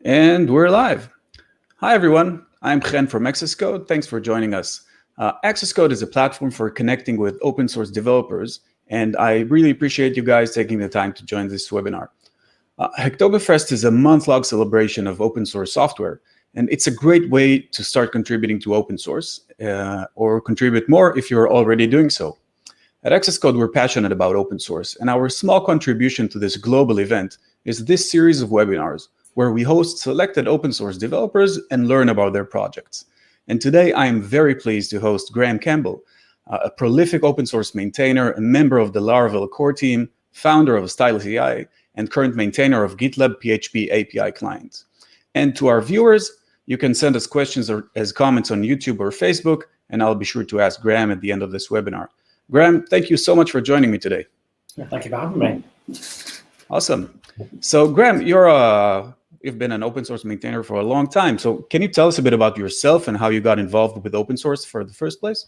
And we're live. Hi, everyone. I'm Chen from Access Code. Thanks for joining us. Access Code is a platform for connecting with open source developers, and I really appreciate you guys taking the time to join this webinar. Hacktoberfest is a month-long celebration of open source software, and it's a great way to start contributing to open source, or contribute more if you're already doing so. At Access Code, we're passionate about open source, and our small contribution to this global event is this series of webinars, where we host selected open source developers and learn about their projects. And today I am very pleased to host Graham Campbell, a prolific open source maintainer, a member of the Laravel core team, founder of Stylus AI, and current maintainer of GitLabPHP API client. And to our viewers, you can send us questions or as comments on YouTube or Facebook, and I'll be sure to ask Graham at the end of this webinar. Graham, thank you so much for joining me today. Thank you for having me. Awesome. So Graham, you've been an open source maintainer for a long time. So can you tell us a bit about yourself and how you got involved with open source for the first place?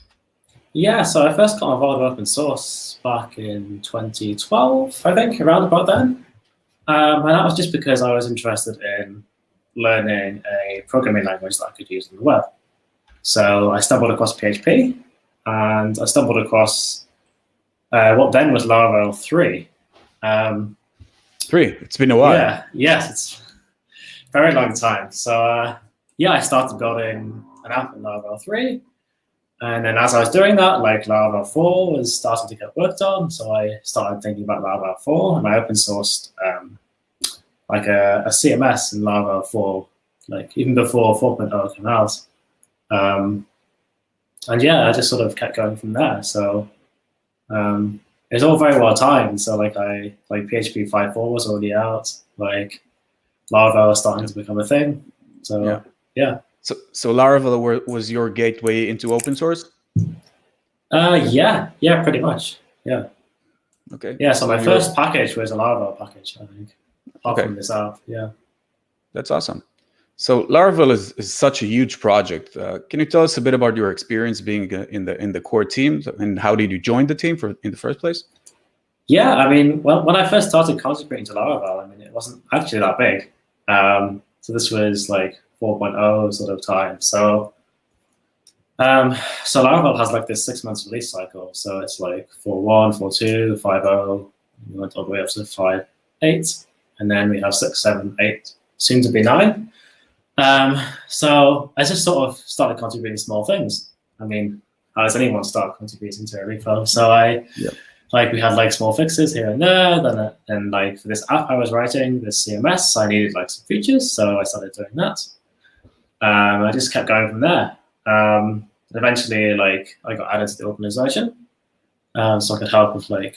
Yeah, so I first got involved with open source back in 2012, I think, around about then. And that was just because I was interested in learning a programming language that I could use on the web. So I stumbled across PHP, and I stumbled across what then was Laravel 3. 3, it's been a while. Yeah, yes, it's a very long time. So yeah, I started building an app in Laravel 3. And then as I was doing that, like Laravel 4 was starting to get worked on. So I started thinking about Laravel 4, and I open sourced like a CMS in Laravel 4, like even before 4.0 came out. And yeah, I just sort of kept going from there. So it's all very well timed. So like PHP 5.4 was already out. Like Laravel was starting to become a thing. So yeah. So Laravel was your gateway into open source? Yeah, pretty much. Yeah. Okay. Yeah, so my first package was a Laravel package, I think. Apart from this app, yeah. That's awesome. So Laravel is such a huge project. Can you tell us a bit about your experience being in the core team, and how did you join the team in the first place? Yeah, I mean, when I first started contributing to Laravel, I mean, it wasn't actually that big. So this was like 4.0 sort of time. So Laravel has like this 6 months release cycle. So it's like 4.1, 4.2, 5.0, we went all the way up to 5.8, and then we have 6, 7, 8, soon to be 9. So I just sort of started contributing small things. I mean, how does anyone start contributing to a repo? So we had like small fixes here and there. Then like for this app I was writing, this CMS, I needed like some features, so I started doing that. I just kept going from there. Eventually, like I got added to the organization, so I could help with like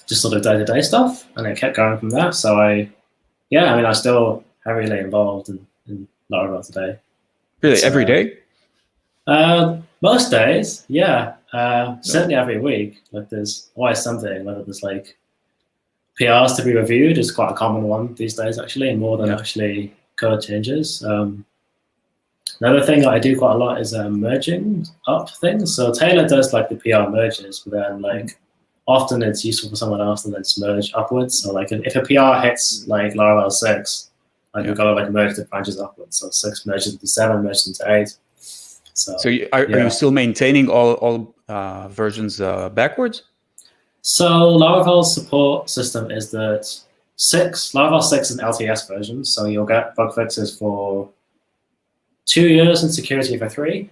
just sort of day-to-day stuff, and it kept going from there. So I'm still heavily involved in Laravel today. Really, every day? Most days, yeah. Certainly every week. Like there's always something, whether there's like PRs to be reviewed is quite a common one these days, actually, more than actually code changes. Another thing that I do quite a lot is merging up things. So Taylor does like the PR merges, but then like often it's useful for someone else to then just merge upwards. So like if a PR hits like Laravel 6, like you've got to like merge the branches upwards. So 6 merges into 7, merges into 8. So are you still maintaining all versions backwards? So Laravel's support system is that Laravel 6 is an LTS version, so you'll get bug fixes for 2 years and security for 3.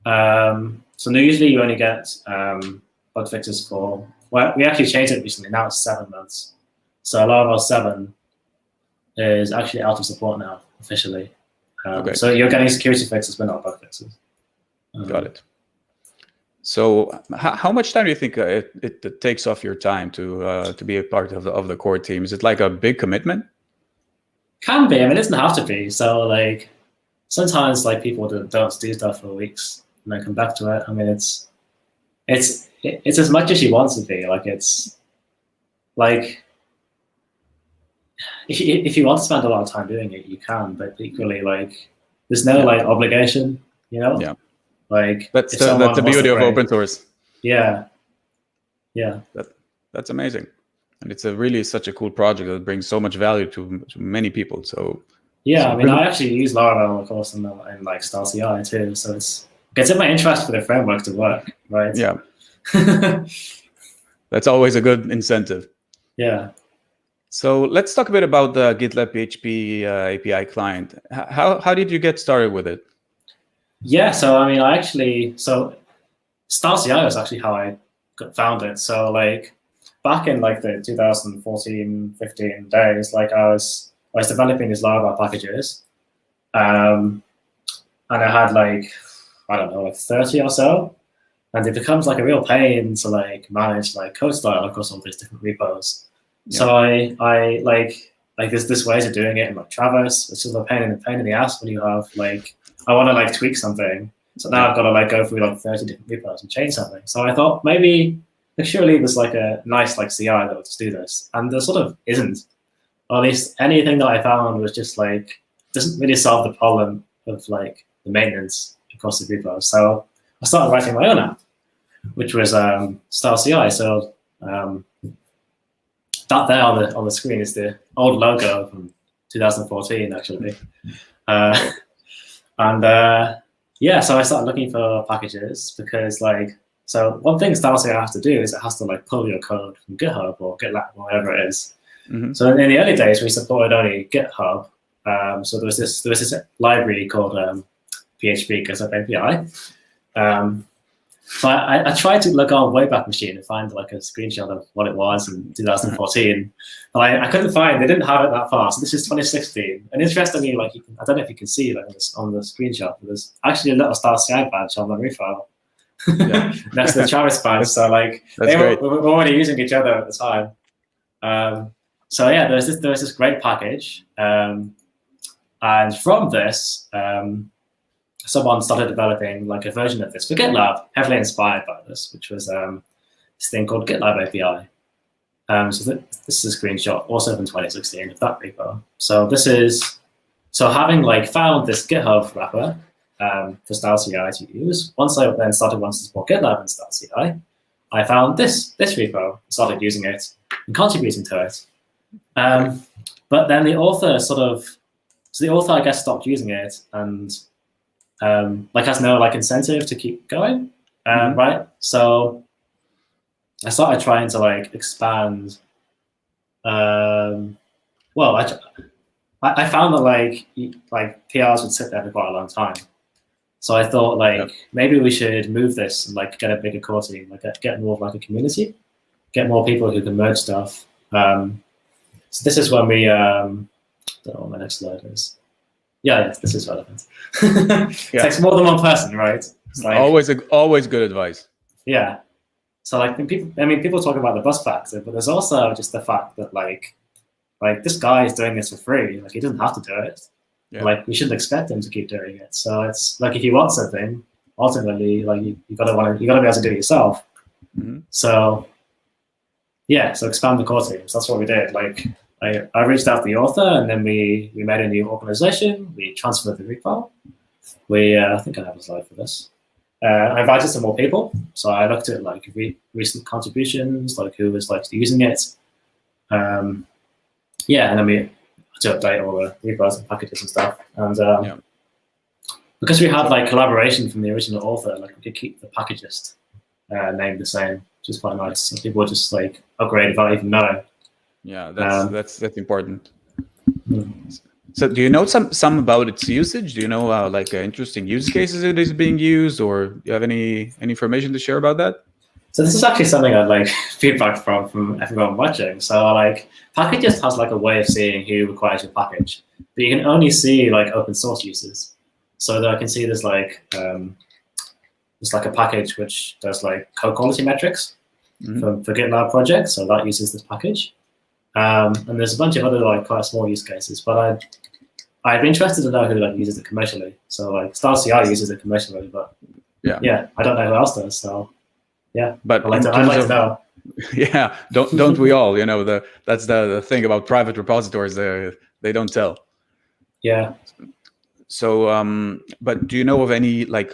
So usually you only get bug fixes for, well, we actually changed it recently, now it's 7 months. So Laravel 7 is actually out of support now, officially. So you're getting security fixes, but not bug fixes. Got it. So how much time do you think it takes off your time to be a part of the core team? Is it like a big commitment? Can be. I mean, it doesn't have to be. So like sometimes like people don't do stuff for weeks and then come back to it. I mean, it's as much as you want to be. Like it's like if you want to spend a lot of time doing it, you can. But equally, like there's no like obligation, you know. Yeah. Like that's the beauty of open source. Yeah. That's amazing. And it's really such a cool project that brings so much value to many people. So yeah, so I mean, really, I actually use Laravel, of course, in like Star CI too. So it gets in my interest for the framework to work, right? yeah, that's always a good incentive. Yeah. So let's talk a bit about the GitLab PHP API client. How did you get started with it? Yeah, so I mean, so Star CI was actually how I found it. So like back in like the 2014, 15 days, like I was developing these Laravel packages, and I had like, I don't know, like 30 or so, and it becomes like a real pain to like manage like code style across all these different repos. Yeah. So I like there's this ways of doing it in like Traverse, which is a pain in the ass when you have like, I want to like tweak something. So now I've got to like go through like 30 different repos and change something. So I thought maybe surely there's like a nice like CI that will just do this. And there sort of isn't. Or at least anything that I found was just like, doesn't really solve the problem of like the maintenance across the repos. So I started writing my own app, which was Style CI. So that there on the screen is the old logo from 2014, actually. Yeah, so I started looking for packages because like, so one thing Style CI has to do is it has to like pull your code from GitHub or GitLab or whatever it is. Mm-hmm. So in the early days, we supported only GitHub. So there was this library called PHP GitHub API. So I tried to look on Wayback Machine and find like a screenshot of what it was in 2014, but I couldn't find. They didn't have it that far. So this is 2016. And interestingly, like I don't know if you can see like on the screenshot, but there's actually a little Star CI badge on the repo next to the Travis badge. So like we were already using each other at the time. So yeah, there was this great package, and from this, someone started developing like a version of this for GitLab, heavily inspired by this, which was this thing called GitLab API. So this is a screenshot, also from 2016 of that repo. So having like found this GitHub wrapper for Style CI to use, once I then started wanting to support GitLab and Style CI, I found this repo, started using it and contributing to it. But then the author I guess stopped using it and like has no like incentive to keep going, right? So I started trying to like expand. Well, I found that like PRs would sit there for quite a long time. So I thought like maybe we should move this and like get a bigger core team, like get more of like a community, get more people who can merge stuff. So this is when we don't know what my next slide is. Yeah, this is relevant. It takes more than one person, right? It's like, always good advice. Yeah. So like people talk about the bus factor, but there's also just the fact that like this guy is doing this for free. Like he doesn't have to do it. Yeah. Like we shouldn't expect him to keep doing it. So it's like if you want something, ultimately like you gotta be able to do it yourself. Mm-hmm. So yeah, so expand the core teams. That's what we did. Like I reached out to the author, and then we made a new organization. We transferred the repo. I think I have a slide for this. I invited some more people. So I looked at like recent contributions, like who was like using it. And then we had to update all the repos and packages and stuff. And because we had like collaboration from the original author, like we could keep the packagist name the same, which is quite nice. So people would just like upgrade without even knowing. Yeah, that's important. So do you know some about its usage? Do you know like interesting use cases it is being used, or do you have any information to share about that? So this is actually something I'd like feedback from everyone watching. So like Packagist has like a way of seeing who requires your package, but you can only see like open source users. So that I can see there's like a package which does like code quality metrics for GitLab projects. So that uses this package. And there's a bunch of other like quite small use cases, but I'd be interested to know who like uses it commercially. So like Star CI uses it commercially, but yeah, I don't know who else does. So yeah, but I'd like to know. Yeah, don't we all? You know, that's the thing about private repositories. They don't tell. Yeah. So, but do you know of any like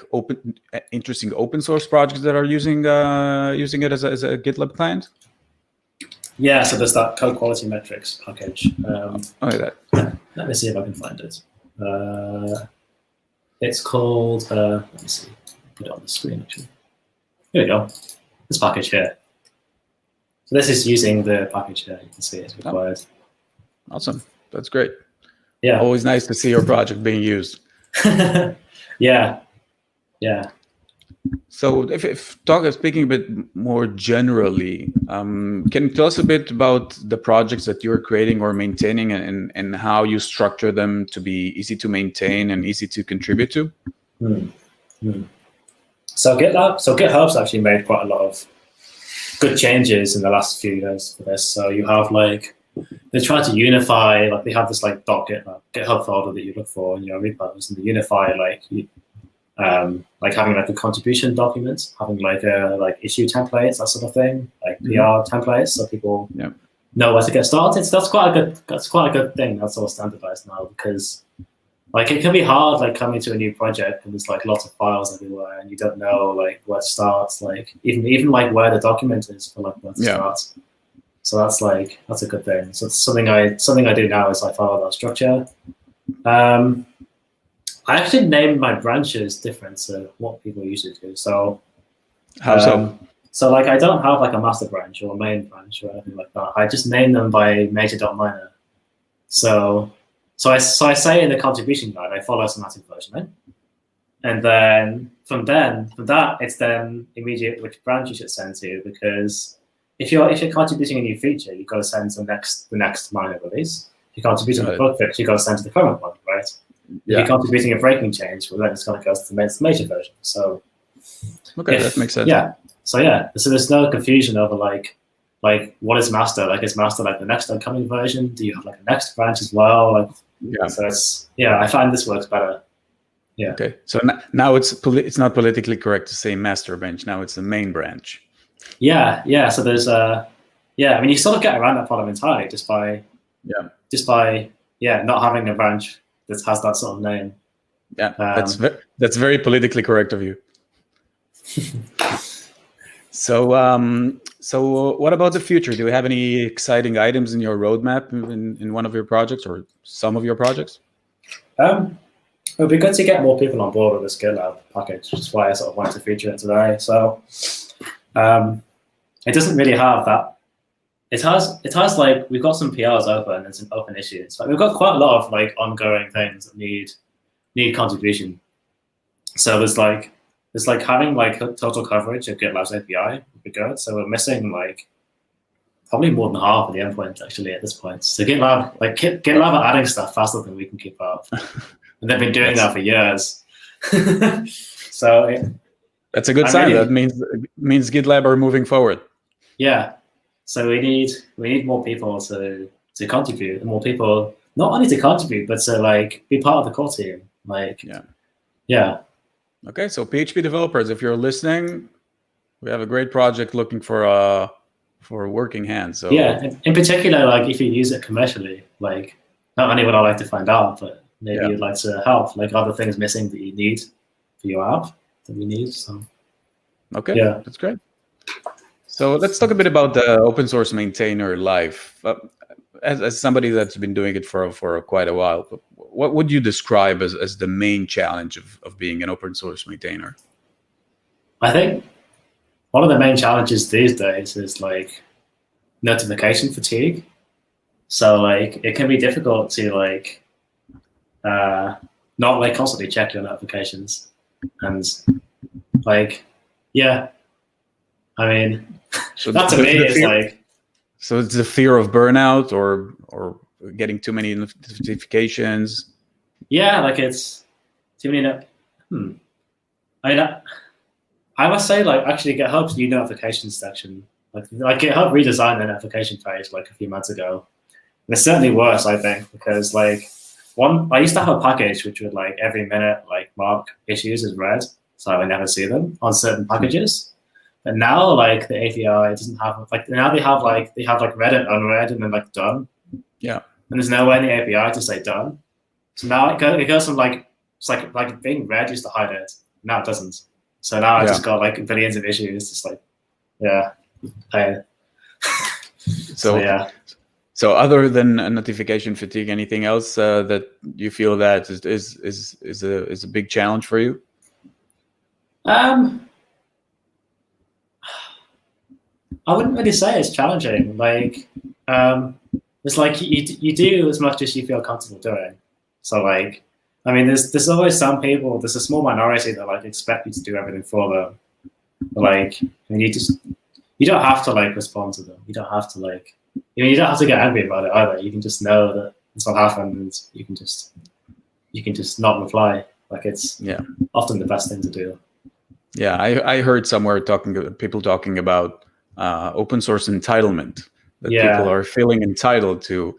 interesting open source projects that are using it as a GitLab client? Yeah, so there's that code quality metrics package. That. Let me see if I can find it. It's called, let me see, put it on the screen actually. Here we go, this package here. So this is using the package here, you can see it's required. Awesome, that's great. Yeah. Always nice to see your project being used. Yeah. So speaking a bit more generally, can you tell us a bit about the projects that you're creating or maintaining and how you structure them to be easy to maintain and easy to contribute to? So GitHub's actually made quite a lot of good changes in the last few years for this. So you have they try to unify, they have this GitHub folder that you look for in your repos, and they unify having a contribution document, having issue templates, that sort of thing, PR templates, so people know where to get started. So that's quite a good thing. That's all standardized now, because it can be hard coming to a new project and there's lots of files everywhere and you don't know where to start, even where the document is for where to start. So that's a good thing. So it's something I do now is I follow that structure. I actually named my branches different to what people usually do. So how so? So I don't have a master branch or a main branch or anything like that. I just name them by major.minor. So I say in the contribution guide, I follow semantic versioning. And then from that, it's then immediate which branch you should send to, because if you're contributing a new feature, you've got to send to the next minor release. If you're contributing a bug fix, you've got to send to the current one, right? If you're contributing a breaking change, well, then it's going to go to the major version. So that makes sense. So there's no confusion over what is master? Is master the next upcoming version? Do you have a next branch as well? So I find this works better. Yeah. Okay. So now it's not politically correct to say master branch. Now it's the main branch. Yeah. So there's I mean, you sort of get around that problem entirely just by not having a branch that has that sort of name. Yeah, that's very politically correct of you. So what about the future? Do you have any exciting items in your roadmap in one of your projects or some of your projects? It would be good to get more people on board with this GitLab package, which is why I sort of wanted to feature it today. So it doesn't really have that. It has we've got some PRs open and some open issues. We've got quite a lot of ongoing things that need contribution. So there's having total coverage of GitLab's API would be good. So we're missing probably more than half of the endpoints actually at this point. So GitLab are adding stuff faster than we can keep up, and they've been doing that for years. So that's a good sign. That means GitLab are moving forward. Yeah. So we need more people to contribute, and more people not only to contribute but to be part of the core team. Yeah. Okay, so PHP developers, if you're listening, we have a great project looking for working hands. So in particular, if you use it commercially, not only would I like to find out, but maybe you'd like to help. Are the things missing that you need for your app that we need? So okay, that's great. So let's talk a bit about the open source maintainer life. As somebody that's been doing it for quite a while, what would you describe as the main challenge of being an open source maintainer? I think one of the main challenges these days is notification fatigue. So it can be difficult to not constantly check your notifications, and I mean, so that to me is So it's the fear of burnout or getting too many notifications. Yeah, it's too many. I mean, I must say, actually, GitHub's new notifications section, GitHub redesigned the notification page a few months ago. And it's certainly worse, I think, because I used to have a package which would every minute mark issues as red, so I would never see them on certain packages. But now, the API doesn't have now they have read and unread and then done. Yeah. And there's nowhere in the API to say done. So now it goes from it's being read used to hide it. Now it doesn't. So now I just got billions of issues. Just So yeah. So other than notification fatigue, anything else that you feel that is a big challenge for you? I wouldn't really say it's challenging. Like, it's like you do as much as you feel comfortable doing. So like, I mean, there's always some people. There's a small minority that like expect you to do everything for them. But like, I mean, you don't have to like respond to them. You don't have to like, you don't have to get angry about it either. You can just know that it's what happened, and you can just not reply. Like it's often the best thing to do. Yeah, I heard somewhere people talking about open source entitlement, that people are feeling entitled to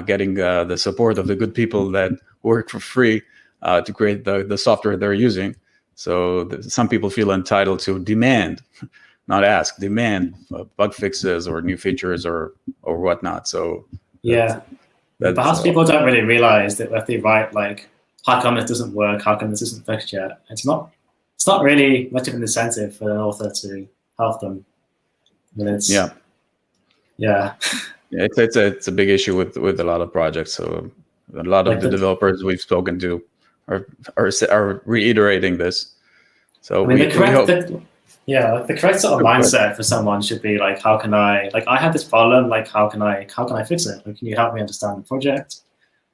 getting the support of the good people that work for free to create the software they're using. So some people feel entitled to demand, not ask, demand bug fixes or new features or whatnot. So perhaps people don't really realize that if they write like, how come this doesn't work? How come this isn't fixed yet? It's not really much of an incentive for an author to help them. I mean, it's it's a big issue with a lot of projects. So a lot of the developers we've spoken to are reiterating this. So I mean, the correct sort of mindset for someone should be like, how can I have this problem? Like, how can I fix it? Like, can you help me understand the project?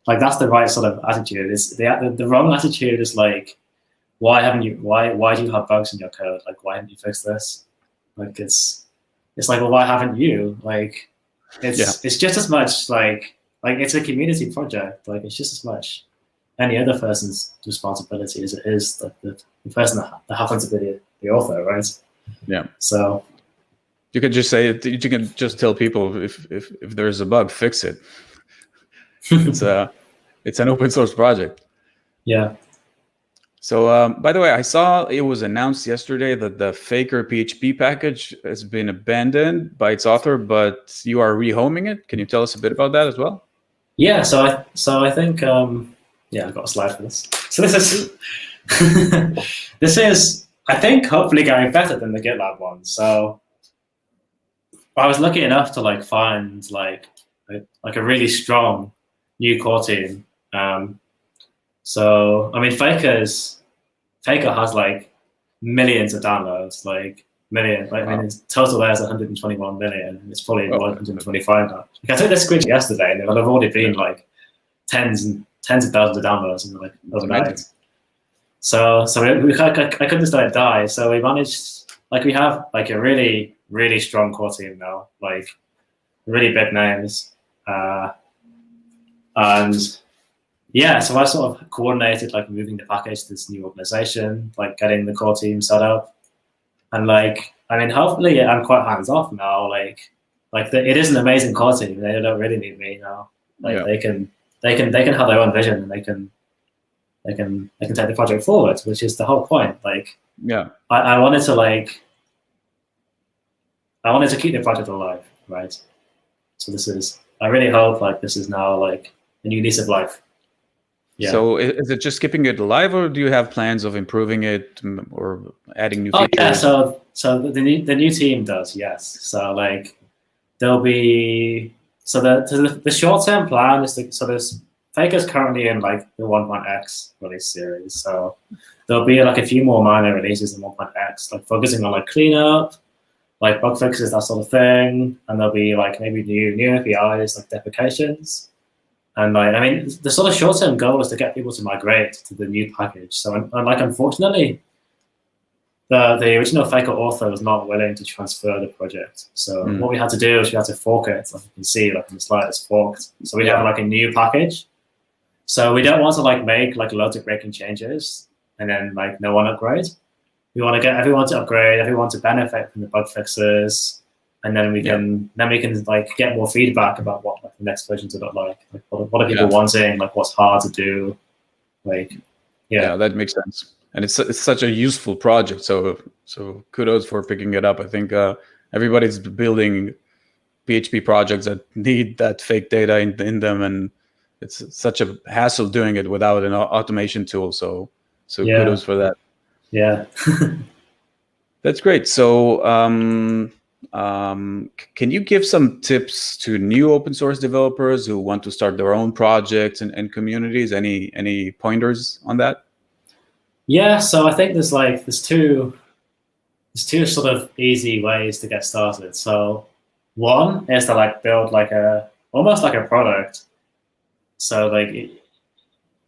Like, that's the right sort of attitude. Is the wrong attitude is like, why do you have bugs in your code? Like, why haven't you fixed this? Like, it's like, well, why haven't you? Like, it's just as much like it's a community project. Like, it's just as much any other person's responsibility as it is the person that happens to be the author, right? Yeah. So you can just say it. You can just tell people if there's a bug, fix it. It's an open source project. Yeah. So, by the way, I saw it was announced yesterday that the Faker PHP package has been abandoned by its author, but you are rehoming it. Can you tell us a bit about that as well? Yeah. So I think I've got a slide for this. So this is I think hopefully going better than the GitLab one. So I was lucky enough to like find like a really strong new core team. So I mean, Faker has like millions of downloads, like millions. Like, I mean, its total there's 121 million. It's probably 125 now. Like, I took this screenshot yesterday, and there have already been like tens of thousands of downloads in like overnight. So I couldn't just let it die. So we managed, like, we have like a really, really strong core team now, like really big names, and yeah, so I sort of coordinated like moving the package to this new organization, like getting the core team set up, and like, I mean, hopefully I'm quite hands off now. Like it is an amazing core team. They don't really need me now. Like they can have their own vision, and they can take the project forward, which is the whole point. Like, I wanted to keep the project alive, right? So I really hope like this is now like a new lease of life. Yeah. So is it just keeping it alive, or do you have plans of improving it or adding new features? Yeah, so the new team does, yes. So like there'll be the short term plan is there's Faker's currently in like the 1.x release series. So there'll be like a few more minor releases in 1.x, like focusing on like cleanup, like bug fixes, that sort of thing. And there'll be like maybe new APIs, like deprecations. And like, I mean, the sort of short-term goal is to get people to migrate to the new package. So, and like, unfortunately, the original Faker author was not willing to transfer the project. So what we had to do is we had to fork it. Like you can see, like in the slide, it's forked. So we have like a new package. So we don't want to like make like loads of breaking changes and then like no one upgrades. We want to get everyone to upgrade, everyone to benefit from the bug fixes. And then we can like get more feedback about what like the next versions look like what are people wanting, like what's hard to do, like that makes sense. And it's such a useful project. So kudos for picking it up. I think everybody's building PHP projects that need that fake data in them, and it's such a hassle doing it without an automation tool. So kudos for that. Yeah. That's great. So can you give some tips to new open source developers who want to start their own projects and communities? Any pointers on that? Yeah, so I think there's two sort of easy ways to get started. So one is to like build like almost like a product. So like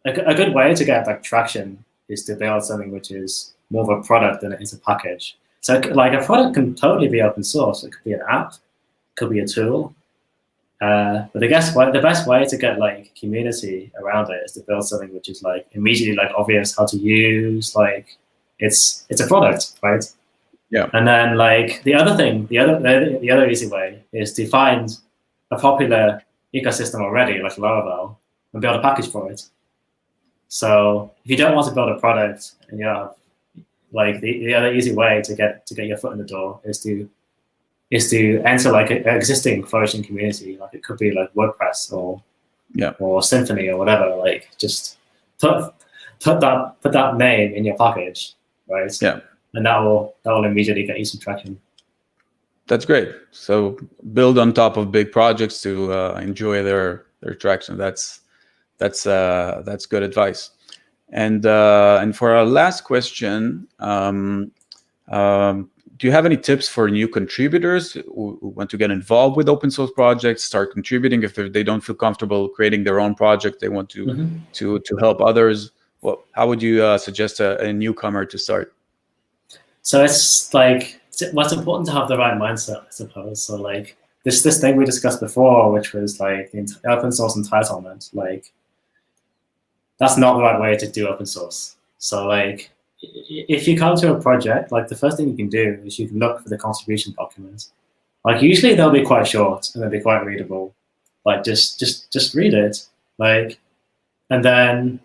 a good way to get like traction is to build something which is more of a product than it is a package. So like a product can totally be open source. It could be an app, could be a tool. But I guess the best way to get like community around it is to build something which is like immediately like obvious how to use. Like it's a product, right? Yeah. And then like the other easy way is to find a popular ecosystem already, like Laravel, and build a package for it. So if you don't want to build a product, and you have like the other easy way to get your foot in the door is to enter like an existing flourishing community. Like it could be like WordPress or Symfony or whatever. Like just put that name in your package, right? Yeah. And that will immediately get you some traction. That's great. So build on top of big projects to enjoy their traction. That's good advice. And for our last question, do you have any tips for new contributors who want to get involved with open source projects, start contributing if they don't feel comfortable creating their own project, they want to to help others? Well, how would you suggest a newcomer to start? So it's like what's important to have the right mindset, I suppose. So like this thing we discussed before, which was like the open source entitlement, like that's not the right way to do open source. So like if you come to a project, like the first thing you can do is you can look for the contribution documents. Like usually they'll be quite short and they'll be quite readable. Like just read it, like, and then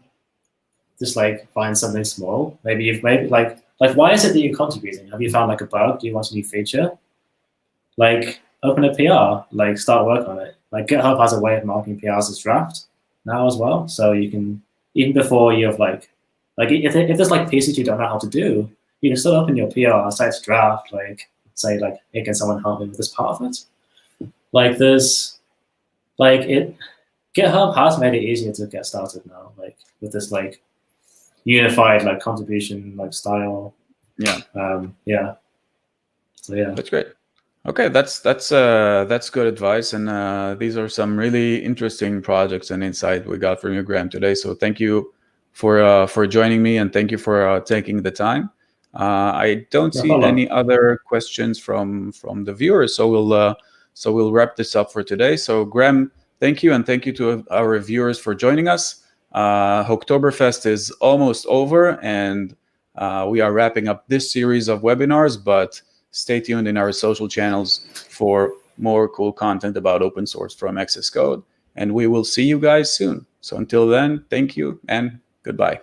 just like find something small. Maybe like why is it that you're contributing? Have you found like a bug? Do you want a new feature? Like open a PR, like start work on it. Like GitHub has a way of marking PRs as draft now as well, so you can even before you have like if there's like pieces you don't know how to do, you can still open your PR, say it's draft, like say like, hey, can someone help me with this part of it? Like there's like GitHub has made it easier to get started now, like with this like unified like contribution like style. So yeah. That's great. Okay, that's good advice, and these are some really interesting projects and insight we got from you, Graham, today. So thank you for joining me, and thank you for taking the time. I don't see any other questions from the viewers, so we'll wrap this up for today. So Graham, thank you, and thank you to our viewers for joining us. Hacktoberfest is almost over, and we are wrapping up this series of webinars, but stay tuned in our social channels for more cool content about open source from XS Code, and we will see you guys soon. So until then, thank you and goodbye.